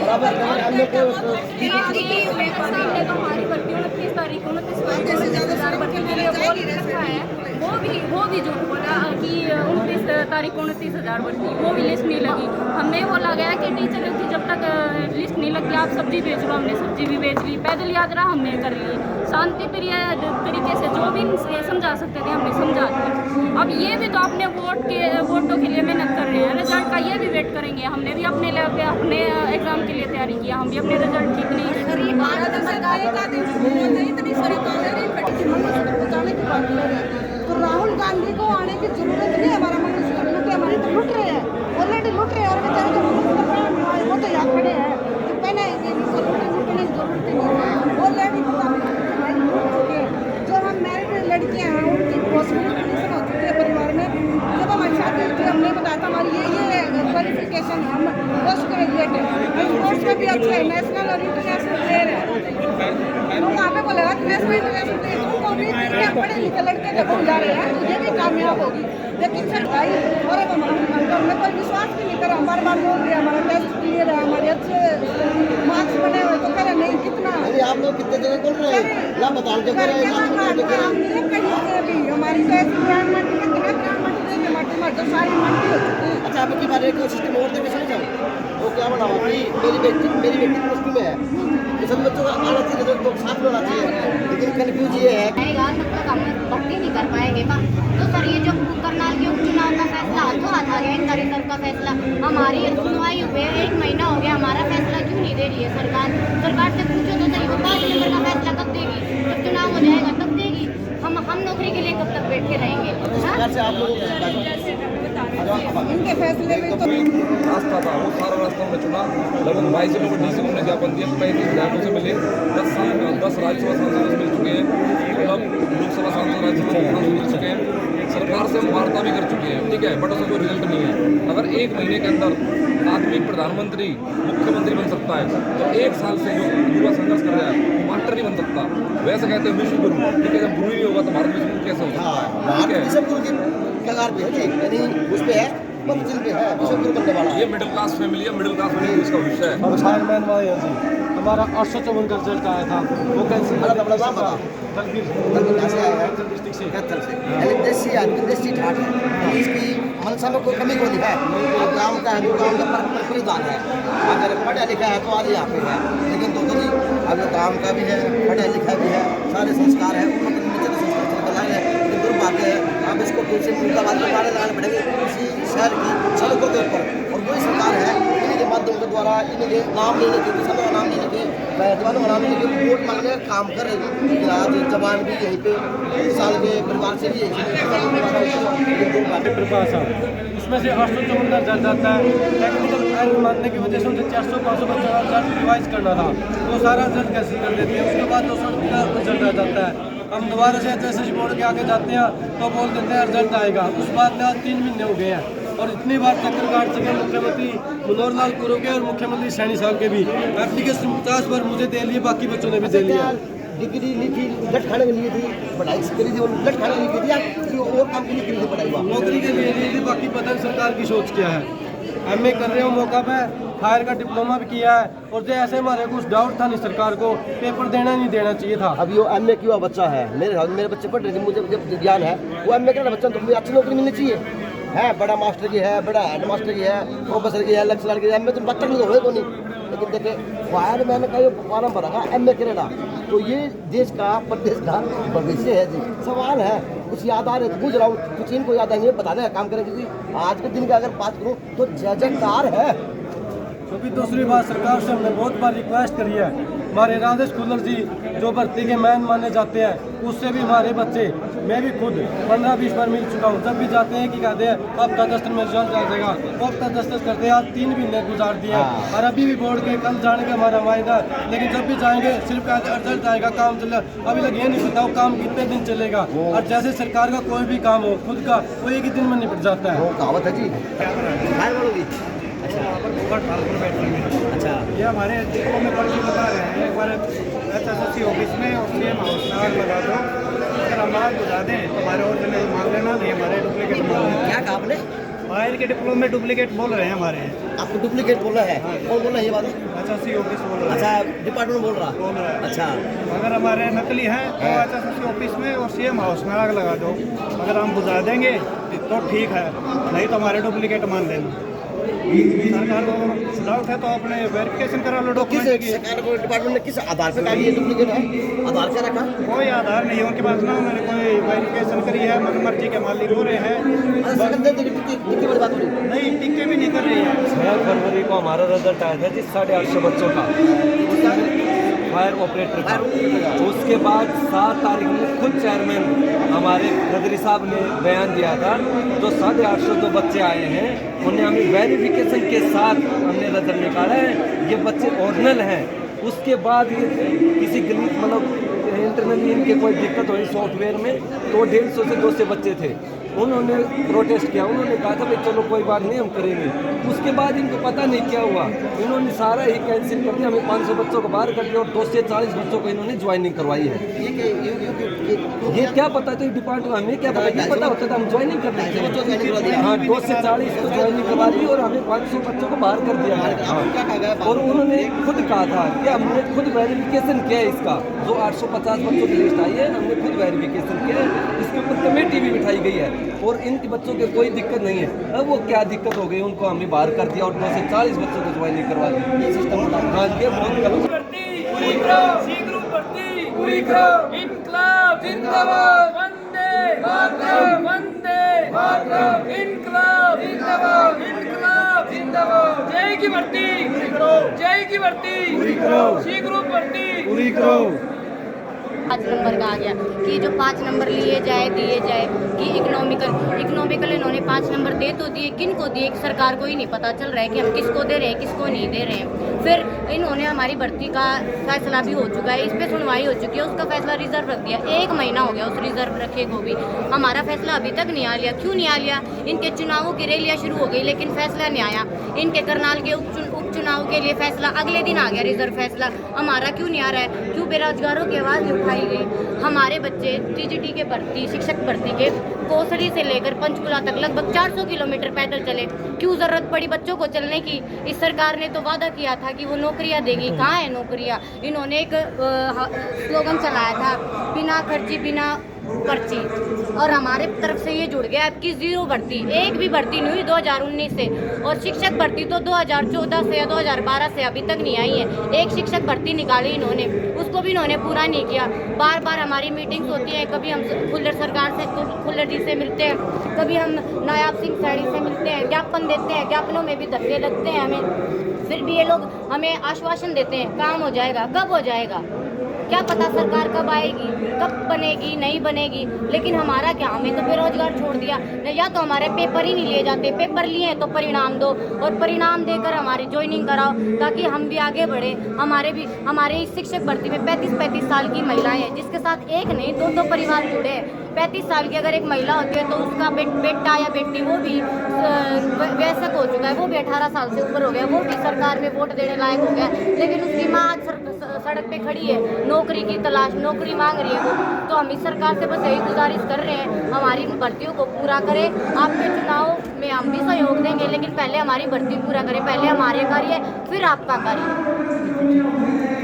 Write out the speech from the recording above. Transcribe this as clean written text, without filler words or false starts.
बराबर हम लोग को हमारी भर्ती 29 तारीख 29,000 भर्ती के लिए वो भी झूठ बोला कि 29 तारीख 29,000 भर्ती, वो भी लिस्ट नहीं लगी। हमें बोला गया कि टीचर की जब तक लिस्ट नहीं लगती आप सब्जी बेच लो, हमने सब्जी भी बेच ली, पैदल यात्रा हमने कर ली, शांति प्रिय तरीके से जो भी समझा सकते थे हमने समझा दिया। अब ये भी तो अपने वोटों के लिए मेहनत कर रहे हैं, रिजल्ट का ये भी वेट करेंगे। हमने भी अपने एग्जाम के लिए तैयारि किया, हम भी अपने रिजल्ट ठीक नहीं है। तो राहुल गांधी को आने की जरूरत नहीं है, हमारा मंगलसूत्र क्योंकि हमारे तो लूट रहे हैं, ऑलरेडी लूट रहे हैं। और बेचारे जो मंगलसूत्र वो तो यहाँ खड़े हैं, तो पहनाएंगे इनको, लूटने की जरूरत नहीं है। ऑलरेडी हमारी लूट चुके हैं। जो हम मैरिड लड़कियाँ हैं उनकी हॉस्पिटलाइजेशन हो चुकी है परिवार में। जब हमारी शादी हुई थी हमने बताया था हमारी ये क्वालिफिकेशन, हम पोस्ट ग्रेजुएट है, हम कोर्स में भी अच्छे है, नेशनल और इंटरनेशनल प्लेयर है। तो वहाँ पे बोलेगा नेशनल इंटरनेशनल प्लेयर उनको भी पढ़े लिखे लड़के जब हम जा रहे हैं तो ये भी कामयाब होगी। लेकिन सर भाई और अब हमें कोई विश्वास भी नहीं करा, बार बार बोल रहे हमारा टेस्ट क्लियर है, हमारे अच्छे मार्क्स बने हुए, तो कह रहे नहीं कितना आप लोग कितने जगह बोल रहे हैं ना बता दो भी हमारी तो ऐसी ग्रांड मंडी के तरह ग्रांड मंडी देंगे, माटी तो सारी मंडी हो चुकी है। अच्छा आपकी बारे को सिस्टम और देखे समझ जाओ वो क्या बना हुआ कि मेरी बेटी प्लस टू में है, तो सभी बच्चों का आना चाहिए, रिजल्ट तो साथ में आना चाहिए, लेकिन कन्फ्यूज ये है तब तक हम भर्ती नहीं कर पाएंगे। तो सर ये जो करनाल के उपचुनाव का फैसला हाथों हाथ आ गया, इन रिजल्ट का फैसला हमारी सुनवाई हुए 1 महीना हो गया, हमारा फैसला क्यों नहीं दे रही है सरकार? सरकार से पूछो तो सही, वो 5 नंबर का फैसला कब देगी? जब चुनाव हो जाएगा तब देगी। हम नौकरी के लिए कब तक बैठ के रहेंगे? सरकार से आप लोगों इनके फैसले में तो रास्ता था, वो सारा रास्ता हमने चुना। लगभग 22 जिलों को डीसी ने ज्ञापन दिया, 35 विधायकों से मिले, 10 राज्यसभा सांसदों से मिल चुके हैं, मतलब लोकसभा सांसद राज्यसभा से मिल चुके हैं, सरकार से हम वार्ता भी कर चुके हैं, ठीक है, बट उसका कोई रिजल्ट नहीं है। अगर 1 महीने के अंदर आदमी प्रधानमंत्री मुख्यमंत्री बन सकता है तो 1 साल से जो युवा संघर्ष कर रहा है वो मास्टर नहीं बन सकता। वैसे कहते हैं विश्व गुरु, ठीक है, जब गुरु ही होगा तो भारत विश्व गुरु कैसे हो सकता है? ठीक है, सब गुरु की कगार पे है जी, यानी उस पे है मंजिल पे है, विश्व गुरु बनने वाला ये मिडिल क्लास फैमिली है, मिडिल क्लास फैमिली इसका विषय है। हम फायरमैन वाले हैं जी, हमारा 854 का रिजल्ट आया था, वो कैंसिल अपना नाम बता तलबीर कहाँ से आया है? डिस्ट्रिक्ट से। कहतल से, यानी देसी आदमी देसी ठाठ है, यानी इसकी मनसा में कोई कमी नहीं है। और गाँव का है तो गाँव का परिदान है, अगर पढ़ा लिखा है तो आज यहाँ पे है, लेकिन तो जी अब गाँव का भी है, पढ़ा लिखा भी है, सारे संस्कार है, लेकिन दुर्भाग्य है अब इसको फिर से उनका बाद में मारे लाने पड़ेंगे किसी शहर की सड़कों के ऊपर। और वही सरकार है इन्हीं के माध्यम के द्वारा इन्हीं के नाम लेने के, किसानों का नाम लेने के, जवानों का नाम लेने के, वोट मांगने का काम कर रहे हैं। आज जवान भी यहीं पे किसान के परिवार से भी उसमें से 854 का रिजल्ट आता है। टेक्निकल एरर मानने की वजह से उनसे 400-550 रिवाइज करना था, वो सारा रिजल्ट कैंसिल कर देती है। उसके बाद 200 का रिजल्ट आ जाता है। हम दोबारा से एसएससी बोर्ड के आगे जाते हैं तो बोल देते हैं रिजल्ट आएगा, उस बात में आज 3 महीने हो गए हैं। और इतनी बार चक्कर काट चुके मुख्यमंत्री मनोहर लाल खट्टर के और मुख्यमंत्री सैनी साहब के भी। एप्लीकेशन 50 बार मुझे दे लिए, बाकी बच्चों ने भी दे लिया। डिग्री ली थी, लट खाने के लिए थी, पढ़ाई करी थी, और लट खाने के लिए की थी, या और काम के लिए करी थी पढ़ाई? नौकरी के लिए ली थी, बाकी पता नहीं सरकार की सोच क्या है। एमए कर रहे हो मौका पे, फायर का डिप्लोमा भी किया है, और जो ऐसे हमारे कुछ डाउट था नहीं सरकार को, पेपर देना नहीं देना चाहिए था। अभी वो एमए किया बच्चा है, मेरे बच्चे पढ़ रहे थे, मुझे जब ज्ञान है वो एमए का बच्चा, तो मुझे अच्छी नौकरी मिलनी चाहिए है। बड़ा मास्टर की है, बड़ा हेड मास्टर की है, प्रोफेसर की है, लेक्चरर की है, एमए तो बच्चा नहीं तो हो नहीं। लेकिन देखे फायरमैन का ये फॉर्म भरा एमए करेगा, तो ये देश का प्रदेश का भविष्य है जी। सवाल है कुछ याद आ रहे तो पूछ रहा हूँ, कुछ इनको याद आएंगे बताने का काम करेंगे जी। आज के दिन का अगर बात करूँ तो जयकार है। क्योंकि दूसरी बात, सरकार से हमने बहुत बार रिक्वेस्ट करी है, हमारे राजेश खुल्लर जी जो भर्ती के मैन माने जाते हैं, उससे भी हमारे बच्चे, मैं भी खुद 15-20 बार मिल चुका हूँ। जब भी जाते हैं कि कहते हैं हफ्ता 10 दिन में रिजल्ट आ जाएगा, हफ्ता 10 करते हैं, आज 3 महीने गुजार दिए हैं। और अभी भी बोर्ड के कल जाने का हमारा वायदा, लेकिन जब भी जाएंगे सिर्फ रिजल्ट आएगा, काम चल रहा। अभी लग ये नहीं बताओ काम कितने दिन चलेगा। और जैसे सरकार का कोई भी काम हो खुद का, वो एक ही दिन में निपट जाता है। वो कहावत है जी। अच्छा, ये हमारे डिपो में पर्ची बता रहे हैं, एक बार एसएससी ऑफिस में और सीएम हाउस में लगा दो, अगर हम आग बुझा दें तो हमारे ओरिजिनल मांग लेना, नहीं हमारे डुप्लीकेट मांग लेना। क्या कहा आपने? बाहर के डिप्लोमे डुप्लीकेट बोल रहे हैं हमारे। आपको डुप्लीकेट बोला है? कौन बोला है ये बात? HSC ऑफिस बोल रहा है। अच्छा, डिपार्टमेंट बोल बोल रहा है। अच्छा, अगर हमारे नकली हैं तो HSC ऑफिस में और CM हाउस में आग लगा दो। अगर हम बुझा देंगे तो ठीक है, नहीं तो हमारे डुप्लीकेट मान देना। सरकार को डाउट है तो अपने वेरिफिकेशन करा लो तो किस डॉक्यूमेंट की। सरकार को डिपार्टमेंट ने किस आधार पे कहा कि ये डुप्लीकेट है? आधार क्या रखा? कोई आधार नहीं है उनके पास ना, उन्होंने कोई वेरिफिकेशन करी है, मन मर्जी के मालिक हो रहे हैं। सरकार दे देगी, कितनी बड़ी बात हो रही? नहीं, टिक्के भी नहीं कर रही है। 6 फरवरी को हमारा रिजल्ट आया था जी 850 बच्चों का, फायर ऑपरेटर का। उसके बाद 7 तारीख में खुद चेयरमैन हमारे खदरी साहब ने बयान दिया था, जो 850 जो बच्चे आए हैं उन्हें हमें वेरिफिकेशन के साथ हमने रिजल्ट निकाला है, ये बच्चे ओरिजिनल हैं। उसके बाद ये किसी गलत मतलब इंटरनली इनके कोई दिक्कत हुई सॉफ्टवेयर में, तो 150 से 200 बच्चे थे। उन्होंने प्रोटेस्ट किया, उन्होंने कहा था भाई चलो कोई बात नहीं हम करेंगे। उसके बाद इनको पता नहीं क्या हुआ, इन्होंने सारा ही कैंसिल कर दिया, हमें 500 बच्चों को बाहर कर दिया और 240 बच्चों को इन्होंने ज्वाइनिंग करवाई है। ये क्या पता था डिपार्टमेंट, हमें क्या पता, ये पता होता था हम ज्वाइनिंग कर देते। हाँ, 240 को ज्वाइनिंग करवा दी और हमें 500 बच्चों को बाहर कर दिया है। और उन्होंने खुद कहा था कि हमने खुद वेरिफिकेशन किया है इसका, जो 850 बच्चों की लिस्ट आई है हमने खुद वेरिफिकेशन किया है, इसके ऊपर कमेटी भी बिठाई गई है और इनके बच्चों के कोई दिक्कत नहीं है। अब वो क्या दिक्कत हो गई, उनको हमने बाहर कर दिया और 240 बच्चों को ज्वाइनिंग करवा दी। ये सिस्टम हाँ, ये बहुत गलत। पूरी करो, सी ग्रुप भर्ती पूरी करो, इनकलाब जिंदाबाद, वंदे मातरम, वंदे मातरम, इनकलाब जिंदाबाद, इनकलाब जिंदाबाद। जय की भर्ती पूरी करो, जय की भर्ती पूरी करो, सी ग्रुप भर्ती पूरी करो। 5 नंबर का आ गया कि जो 5 नंबर लिए जाए दिए जाए कि इकोनॉमिकल इन्होंने 5 नंबर दे तो दिए, किन को दिए सरकार को ही नहीं पता चल रहा है कि हम किसको दे रहे हैं किसको नहीं दे रहे हैं। फिर इन्होंने हमारी भर्ती का फैसला भी हो चुका है, इस पर सुनवाई हो चुकी है, उसका फैसला रिजर्व रख दिया। 1 महीना हो गया उस रिजर्व रखे को भी, हमारा फैसला अभी तक नहीं आ लिया। क्यों नहीं आ लिया? इनके चुनावों की रैलियाँ शुरू हो गई लेकिन फैसला नहीं आया। इनके करनाल के उपचुनाव के लिए फैसला अगले दिन आ गया, रिजर्व फैसला। हमारा क्यों नहीं आ रहा है? क्यों बेरोजगारों की आवाज़ नहीं उठाई गई? हमारे बच्चे TGT के भर्ती, शिक्षक भर्ती के कोसड़ी से लेकर पंचकुला तक लगभग 400 किलोमीटर पैदल चले। क्यों जरूरत पड़ी बच्चों को चलने की? इस सरकार ने तो वादा किया था कि वो नौकरियां देगी, कहाँ है नौकरियां? इन्होंने एक स्लोगन चलाया था, बिना खर्ची बिना पर्ची, और हमारे तरफ से ये जुड़ गया आपकी 0 भर्ती। एक भी भर्ती नहीं हुई 2019 से, और शिक्षक भर्ती तो 2014 से या 2012 से अभी तक नहीं आई है। एक शिक्षक भर्ती निकाली इन्होंने, उसको भी इन्होंने पूरा नहीं किया। बार बार हमारी मीटिंग्स होती हैं, कभी हम खुल्लर सरकार से, खुल्लर जी से मिलते हैं, कभी हम नायाब सिंह सैनी से मिलते हैं, ज्ञापन देते हैं, ज्ञापनों में भी धक्के लगते हैं हमें। फिर भी ये लोग हमें आश्वासन देते हैं काम हो जाएगा। कब हो जाएगा? क्या पता सरकार कब आएगी, कब बनेगी, नहीं बनेगी। लेकिन हमारा क्या, हमें तो बेरोजगार छोड़ दिया। या तो हमारे पेपर ही नहीं लिए जाते, पेपर लिए तो परिणाम दो, और परिणाम देकर हमारी ज्वाइनिंग कराओ ताकि हम भी आगे बढ़े। हमारे इस शिक्षक भर्ती में 35-35 साल की महिलाएं हैं, जिसके साथ एक नहीं 2 परिवार जुड़े हैं। 35 साल की अगर एक महिला होती है तो उसका बेटा या बेटी वो भी वयस्क हो चुका है, वो भी 18 साल से ऊपर हो गया, वो भी सरकार में वोट देने लायक हो गया, लेकिन उसकी माँ सड़क पे खड़ी है, नौकरी की तलाश, नौकरी मांग रही है वो। तो हम इस सरकार से बस यही गुजारिश कर रहे हैं, हमारी भर्तियों को पूरा करें। आपके चुनाव में हम भी सहयोग देंगे, लेकिन पहले हमारी भर्ती पूरा करें। पहले हमारे कार्य फिर आपका कार्य।